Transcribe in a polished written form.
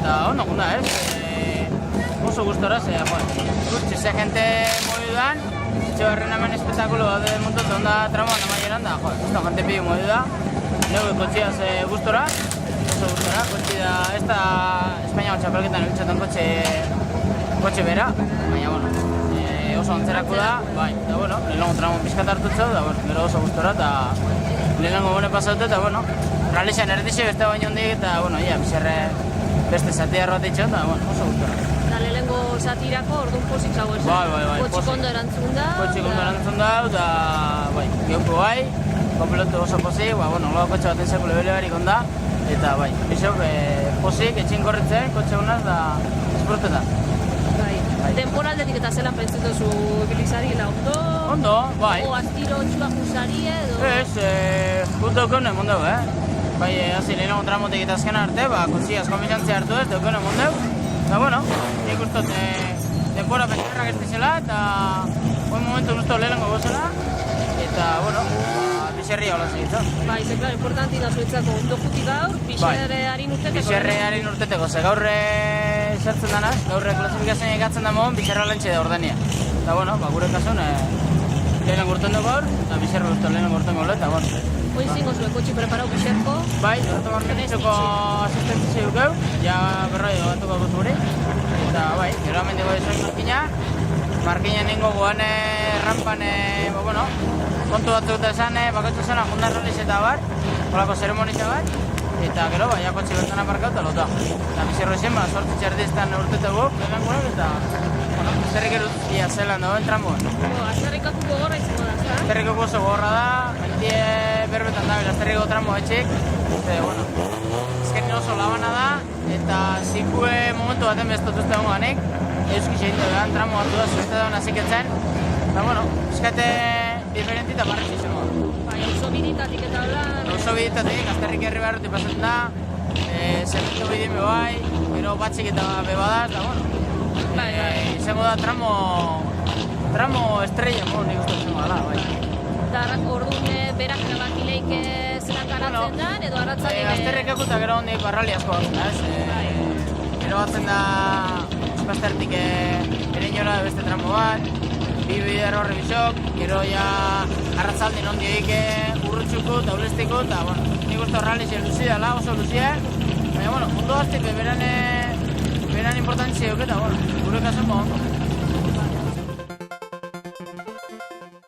eta ondo gunda, oso gustora, gutxi ze gente moviduan, Etxebarren hemen espetakulo bat del montón, onda tramoan amaieran da, esto gente pide movida, neu kotxiaz gustora, oso gustora, kotxi da, ez da Espainiako txapelketan biltxatan kotxe bera, baina, oso antzerako da, bai, eta, lehenengo tramon pixkat hartutzeu, da, gero oso gustora, eta lehenengo bone pasaute, eta, realizan erdizio beste baino hondik, eta, bizarre beste zatiar bat itxon, eta, oso gustora. Eta lehenengo zatirako orduan pozik zago ez? Bai, Kotxik ondo erantzun da? Kotxik ondo erantzun da, eta, geuko bai, kompletu oso pozik, loa kotxe baten sekule bele barik onda, eta, bizok, pozik, etxin korritzen, kotxe honaz, da, esprotetan. Temporaldetik eta zelan pentsetu zu bilizari ondo? Ondo, bai. O astiro txua jusari edo? Ez, gut daukene mondeu, Bai, hazi lehenengo tramotik eta azken arte, kotxiaz konbitzantzia hartu ez, daukene mondeu. Eta, nik ustot, denbora pentsarrak ez dizela, eta oin momentu nuzto lehenengo gozela, eta, bizerria hola segitza. Bai, ze, klar, importanti da zuetzako ondo juti gaur, bizerrearin urteteko. Bizerrearin urteteko, ze gaurre zertzen danaz, gaurre klasifikazioa ikatzen da mogon, bizerra lentxe da ordenia. Eta, gure kasun, lehenengo urten dugu gaur, eta bizerra urten lehenengo urten gaur, eta, Oin zingo zuen kotxi preparau bizerko? Bai, horretu markenitzuko asistentzi dukeu, ja berroi batuko dut guri. Eta, gero amendiko dizuen markina ningo goan rampan, kontu batzuk dut esan, bakotzu zen, ajundar realiz eta bar, holako zeremonitza bat, eta gero, kotxi bertan aparkau eta lotua. Eta bizerro izan, sortzi txardiztan urtete guk, lehenengoak, eta, zerrik erutzia zelan dagoen tramoan. Azterrikako gogorra izango da, ezta? Azterrikako oso gogorra da, mentie berbetan da, azterriko tramo etxik, ezken oso labana da, eta zikue momentu baten bestotuzte honganik, euski seginte behan tramo hartu da, zueste dagoen aziketzen, eta, eskate diferenti eta barretzi izango da. Oso biditatik eta hola? Oso biditatik, azterrik herri barruti pasatzen da, zementu bidin bebai, gero batxik eta bebadaz, eta, izango da tramo estrella, nik uste izango dela, Eta orduan berak erabakileik zelan garatzen da, edo arratzalde... Azterrek ekuta gero hondik barrali asko batzen da, gero batzen da espaztertik ereinora beste tramo bat, bi bider horre bisok, gero arratzaldin ondioik urrutxuko eta ulestiko, eta nik uste horrali zen luzi dela, oso luzia, baina ondo azte beran importantzia eta gure kasun ondo.